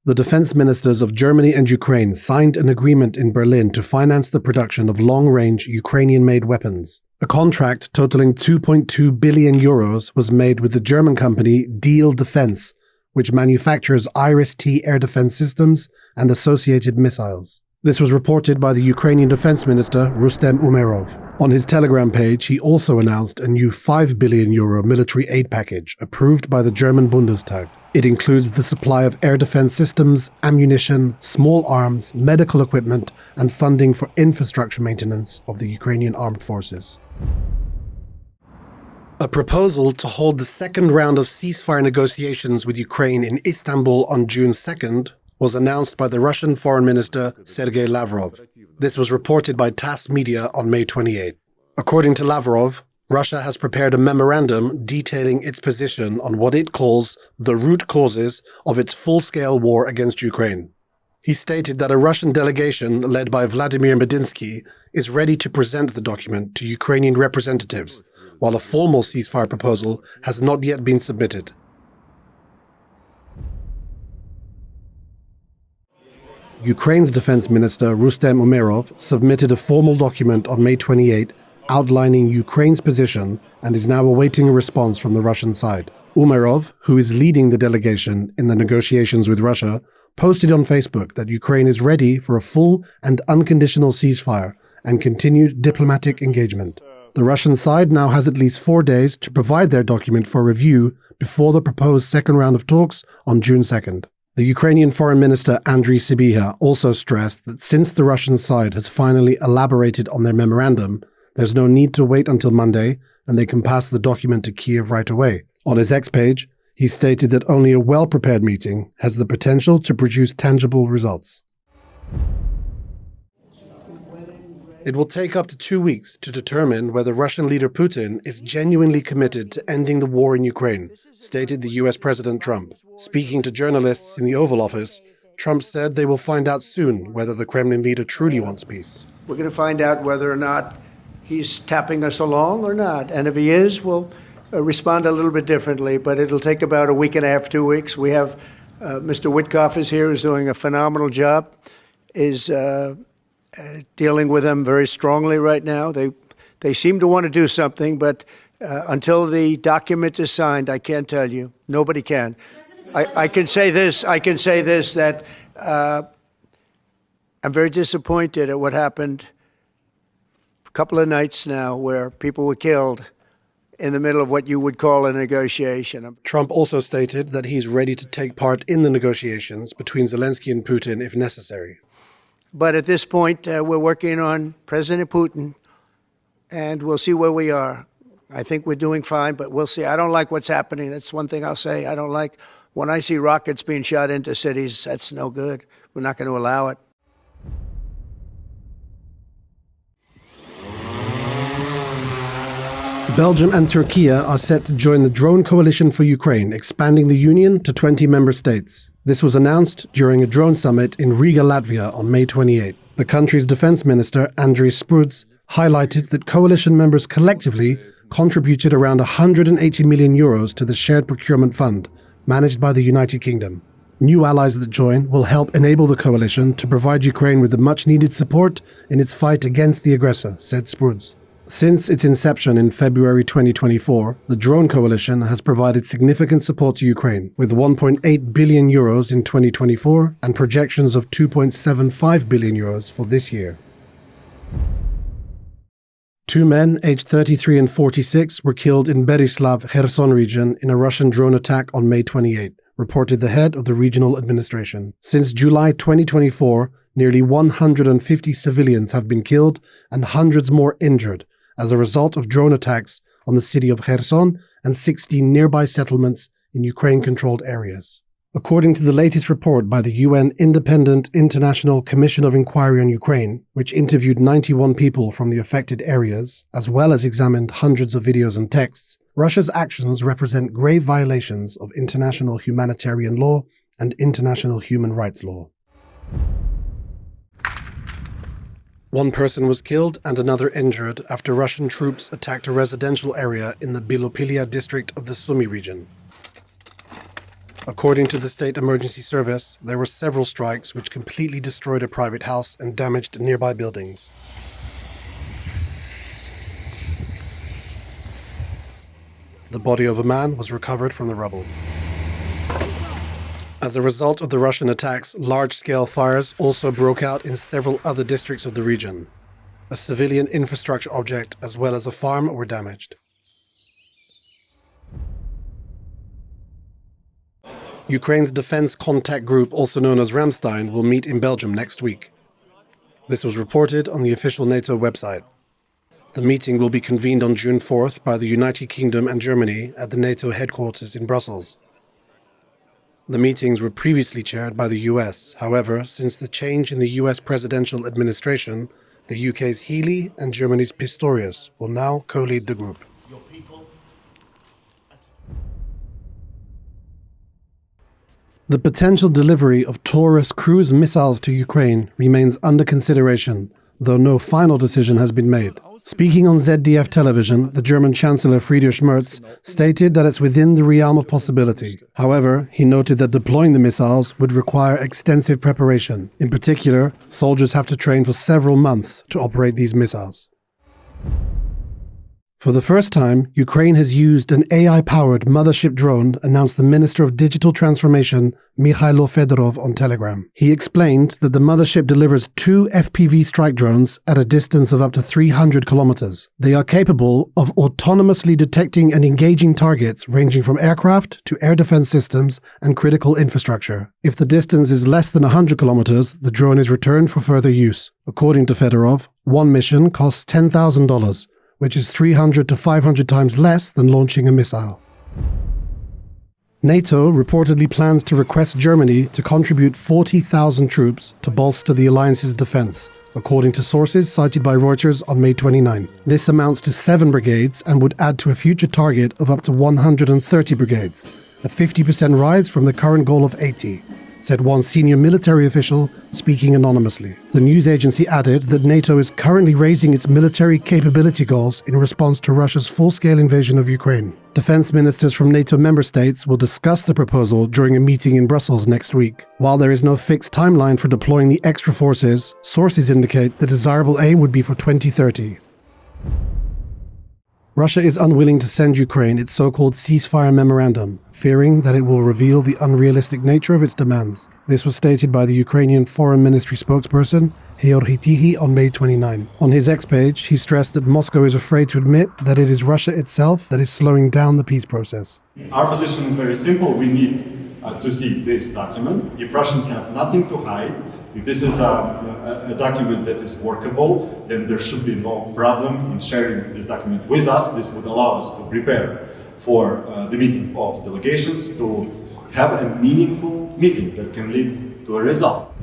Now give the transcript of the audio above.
The defense ministers of Germany and Ukraine signed an agreement in Berlin to finance the production of long-range Ukrainian-made weapons. A contract totaling 2.2 billion euros was made with the German company Diehl Defense, which manufactures Iris-T air defense systems and associated missiles. This was reported by the Ukrainian Defense Minister Rustem Umerov. On his Telegram page, he also announced a new 5 billion euro military aid package approved by the German Bundestag. It includes the supply of air defense systems, ammunition, small arms, medical equipment, and funding for infrastructure maintenance of the Ukrainian armed forces. A proposal to hold the second round of ceasefire negotiations with Ukraine in Istanbul on June 2nd was announced by the Russian Foreign Minister Sergei Lavrov. This was reported by TASS Media on May 28. According to Lavrov, Russia has prepared a memorandum detailing its position on what it calls the root causes of its full-scale war against Ukraine. He stated that a Russian delegation led by Vladimir Medinsky is ready to present the document to Ukrainian representatives, while a formal ceasefire proposal has not yet been submitted. Ukraine's defense minister Rustem Umerov submitted a formal document on May 28 outlining Ukraine's position and is now awaiting a response from the Russian side. Umerov, who is leading the delegation in the negotiations with Russia, posted on Facebook that Ukraine is ready for a full and unconditional ceasefire and continued diplomatic engagement. The Russian side now has at least 4 days to provide their document for review before the proposed second round of talks on June 2nd. The Ukrainian Foreign Minister Andriy Sybiha also stressed that since the Russian side has finally elaborated on their memorandum, there's no need to wait until Monday and they can pass the document to Kyiv right away. On his X page, he stated that only a well-prepared meeting has the potential to produce tangible results. It will take up to 2 weeks to determine whether Russian leader Putin is genuinely committed to ending the war in Ukraine, stated the US President Trump. Speaking to journalists in the Oval Office, Trump said they will find out soon whether the Kremlin leader truly wants peace. We're going to find out whether or not he's tapping us along or not. And if he is, we'll respond a little bit differently, but it'll take about a week and a half, 2 weeks. We have Mr. Witkoff is here, who's doing a phenomenal job, is dealing with them very strongly right now. They seem to want to do something, but until the document is signed, I can't tell you. Nobody can. I can say this, that I'm very disappointed at what happened a couple of nights now where people were killed in the middle of what you would call a negotiation. Trump also stated that he's ready to take part in the negotiations between Zelensky and Putin if necessary. But at this point, we're working on President Putin, and we'll see where we are. I think we're doing fine, but we'll see. I don't like what's happening. That's one thing I'll say. I don't like when I see rockets being shot into cities. That's no good. We're not going to allow it. Belgium and Türkiye are set to join the drone coalition for Ukraine, expanding the union to 20 member states. This was announced during a drone summit in Riga, Latvia on May 28. The country's defense minister, Andris Spruds, highlighted that coalition members collectively contributed around 180 million euros to the shared procurement fund, managed by the United Kingdom. New allies that join will help enable the coalition to provide Ukraine with the much-needed support in its fight against the aggressor, said Spruds. Since its inception in February 2024, the drone coalition has provided significant support to Ukraine, with 1.8 billion euros in 2024 and projections of 2.75 billion euros for this year. 2 men, aged 33 and 46, were killed in Berislav, Kherson region in a Russian drone attack on May 28, reported the head of the regional administration. Since July 2024, nearly 150 civilians have been killed and hundreds more injured as a result of drone attacks on the city of Kherson and 16 nearby settlements in Ukraine-controlled areas. According to the latest report by the UN Independent International Commission of Inquiry on Ukraine, which interviewed 91 people from the affected areas, as well as examined hundreds of videos and texts, Russia's actions represent grave violations of international humanitarian law and international human rights law. 1 person was killed and another injured after Russian troops attacked a residential area in the Bilopilia district of the Sumy region. According to the State Emergency Service, there were several strikes which completely destroyed a private house and damaged nearby buildings. The body of a man was recovered from the rubble. As a result of the Russian attacks, large-scale fires also broke out in several other districts of the region. A civilian infrastructure object as well as a farm were damaged. Ukraine's defense contact group, also known as Ramstein, will meet in Belgium next week. This was reported on the official NATO website. The meeting will be convened on June 4th by the United Kingdom and Germany at the NATO headquarters in Brussels. The meetings were previously chaired by the US. However, since the change in the US presidential administration, the UK's Healey and Germany's Pistorius will now co-lead the group. The potential delivery of Taurus cruise missiles to Ukraine remains under consideration, though no final decision has been made. Speaking on ZDF television, the German Chancellor Friedrich Merz stated that it's within the realm of possibility. However, he noted that deploying the missiles would require extensive preparation. In particular, soldiers have to train for several months to operate these missiles. For the first time, Ukraine has used an AI-powered Mothership drone, announced the Minister of Digital Transformation, Mikhailo Fedorov, on Telegram. He explained that the Mothership delivers 2 FPV strike drones at a distance of up to 300 kilometers. They are capable of autonomously detecting and engaging targets ranging from aircraft to air defense systems and critical infrastructure. If the distance is less than 100 kilometers, the drone is returned for further use. According to Fedorov, one mission costs $10,000. Which is 300 to 500 times less than launching a missile. NATO reportedly plans to request Germany to contribute 40,000 troops to bolster the alliance's defense, according to sources cited by Reuters on May 29. This amounts to 7 brigades and would add to a future target of up to 130 brigades, a 50% rise from the current goal of 80. Said one senior military official speaking anonymously. The news agency added that NATO is currently raising its military capability goals in response to Russia's full-scale invasion of Ukraine. Defense ministers from NATO member states will discuss the proposal during a meeting in Brussels next week. While there is no fixed timeline for deploying the extra forces, sources indicate the desirable aim would be for 2030. Russia is unwilling to send Ukraine its so-called ceasefire memorandum, fearing that it will reveal the unrealistic nature of its demands. This was stated by the Ukrainian Foreign Ministry spokesperson, Georgy Tighy, on May 29. On his X page, he stressed that Moscow is afraid to admit that it is Russia itself that is slowing down the peace process. Our position is very simple. We need to see this document. If Russians have nothing to hide, if this is a document that is workable, then there should be no problem in sharing this document with us. This would allow us to prepare for the meeting of delegations, to have a meaningful meeting that can lead to a result.